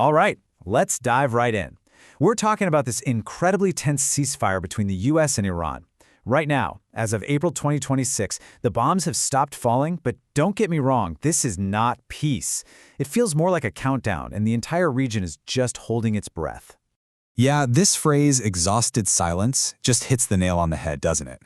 All right, let's dive right in. We're talking about this incredibly tense ceasefire between the US and Iran. Right now, as of April 2026, the bombs have stopped falling, but don't get me wrong, this is not peace. It feels more like a countdown, and the entire region is just holding its breath. Yeah, this phrase, exhausted silence, just hits the nail on the head, doesn't it?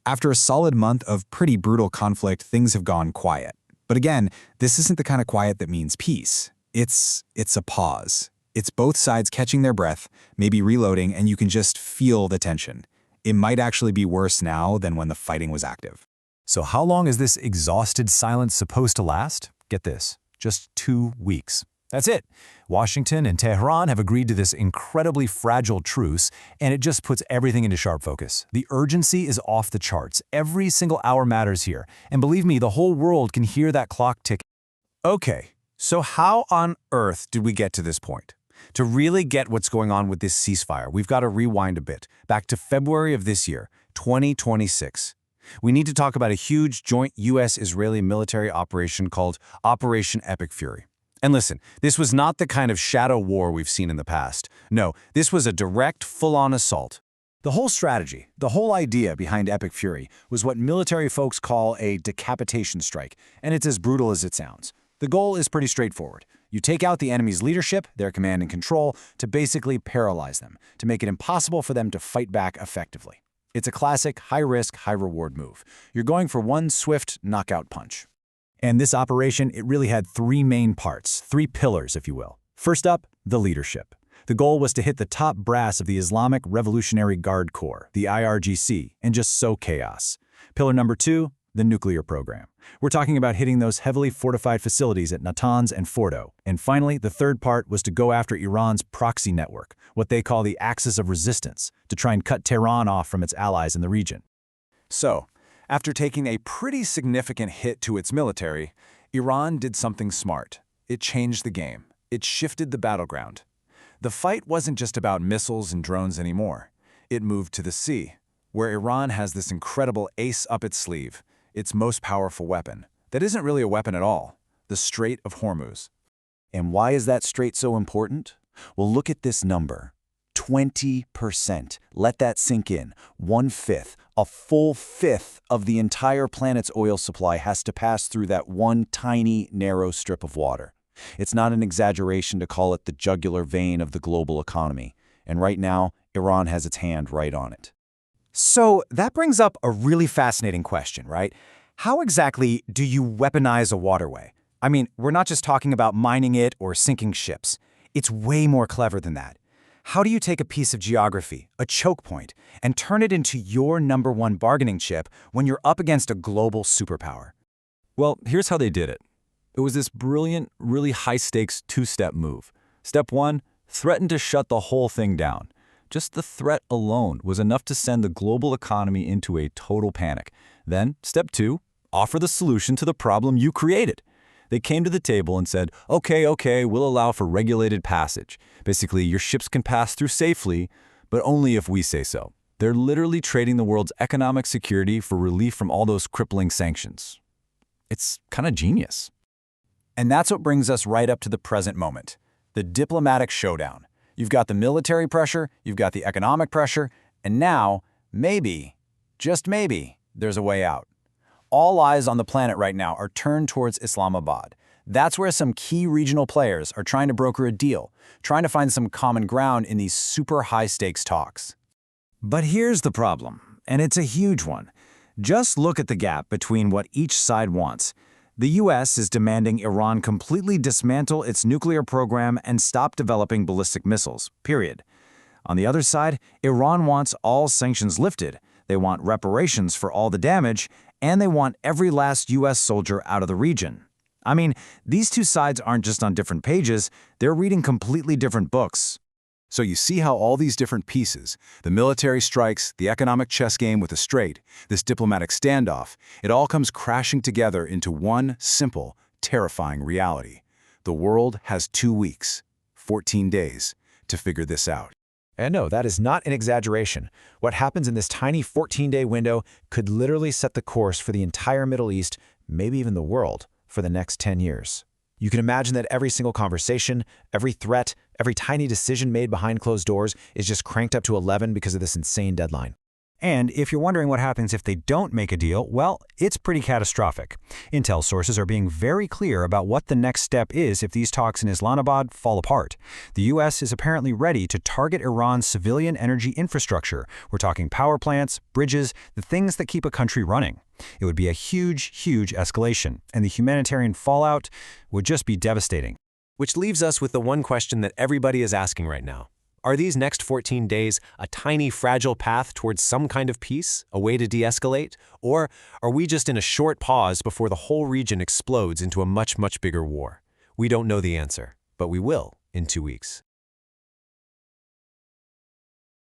After a solid month of pretty brutal conflict, things have gone quiet. But again, this isn't the kind of quiet that means peace. It's a pause. It's both sides catching their breath, maybe reloading, and you can just feel the tension. It might actually be worse now than when the fighting was active. So how long is this exhausted silence supposed to last? Get this, just 2 weeks. That's it. Washington and Tehran have agreed to this incredibly fragile truce, and it just puts everything into sharp focus. The urgency is off the charts. Every single hour matters here. And believe me, the whole world can hear that clock ticking. Okay, so how on earth did we get to this point? To really get what's going on with this ceasefire, we've got to rewind a bit, back to February of this year, 2026. We need to talk about a huge joint U.S.-Israeli military operation called Operation Epic Fury. And listen, this was not the kind of shadow war we've seen in the past. No, this was a direct, full-on assault. The whole strategy, the whole idea behind Epic Fury was what military folks call a decapitation strike, and it's as brutal as it sounds. The goal is pretty straightforward. You take out the enemy's leadership, their command and control, to basically paralyze them, to make it impossible for them to fight back effectively. It's a classic high-risk, high-reward move. You're going for one swift knockout punch. And this operation, it really had 3 main parts, 3 pillars, if you will. First up, the leadership. The goal was to hit the top brass of the Islamic Revolutionary Guard Corps, the IRGC, and just sow chaos. Pillar number 2, the nuclear program. We're talking about hitting those heavily fortified facilities at Natanz and Fordo. And finally, the third part was to go after Iran's proxy network, what they call the axis of resistance, to try and cut Tehran off from its allies in the region. So, after taking a pretty significant hit to its military, Iran did something smart. It changed the game. It shifted the battleground. The fight wasn't just about missiles and drones anymore. It moved to the sea, where Iran has this incredible ace up its sleeve, its most powerful weapon. That isn't really a weapon at all, the Strait of Hormuz. And why is that strait so important? Well, look at this number. 20%. Let that sink in. 1/5, a full fifth of the entire planet's oil supply has to pass through that one tiny, narrow strip of water. It's not an exaggeration to call it the jugular vein of the global economy. And right now, Iran has its hand right on it. So that brings up a really fascinating question, right? How exactly do you weaponize a waterway? I mean, we're not just talking about mining it or sinking ships. It's way more clever than that. How do you take a piece of geography, a choke point, and turn it into your #1 bargaining chip when you're up against a global superpower? Well, here's how they did it. It was this brilliant, really high-stakes 2-step move. Step 1, threaten to shut the whole thing down. Just the threat alone was enough to send the global economy into a total panic. Then, step 2, offer the solution to the problem you created. They came to the table and said, okay, we'll allow for regulated passage. Basically, your ships can pass through safely, but only if we say so. They're literally trading the world's economic security for relief from all those crippling sanctions. It's kind of genius. And that's what brings us right up to the present moment, the diplomatic showdown. You've got the military pressure, you've got the economic pressure, and now, maybe, just maybe, there's a way out. All eyes on the planet right now are turned towards Islamabad. That's where some key regional players are trying to broker a deal, trying to find some common ground in these super high-stakes talks. But here's the problem, and it's a huge one. Just look at the gap between what each side wants. The U.S. is demanding Iran completely dismantle its nuclear program and stop developing ballistic missiles, period. On the other side, Iran wants all sanctions lifted. They want reparations for all the damage, and they want every last U.S. soldier out of the region. I mean, these two sides aren't just on different pages, they're reading completely different books. So you see how all these different pieces, the military strikes, the economic chess game with the strait, this diplomatic standoff, it all comes crashing together into one simple, terrifying reality. The world has 2 weeks, 14 days, to figure this out. And no, that is not an exaggeration. What happens in this tiny 14-day window could literally set the course for the entire Middle East, maybe even the world, for the next 10 years. You can imagine that every single conversation, every threat, every tiny decision made behind closed doors is just cranked up to 11 because of this insane deadline. And if you're wondering what happens if they don't make a deal, well, it's pretty catastrophic. Intel sources are being very clear about what the next step is if these talks in Islamabad fall apart. The U.S. is apparently ready to target Iran's civilian energy infrastructure. We're talking power plants, bridges, the things that keep a country running. It would be a huge, huge escalation, and the humanitarian fallout would just be devastating. Which leaves us with the one question that everybody is asking right now. Are these next 14 days a tiny, fragile path towards some kind of peace, a way to de-escalate? Or are we just in a short pause before the whole region explodes into a much, much bigger war? We don't know the answer, but we will in 2 weeks.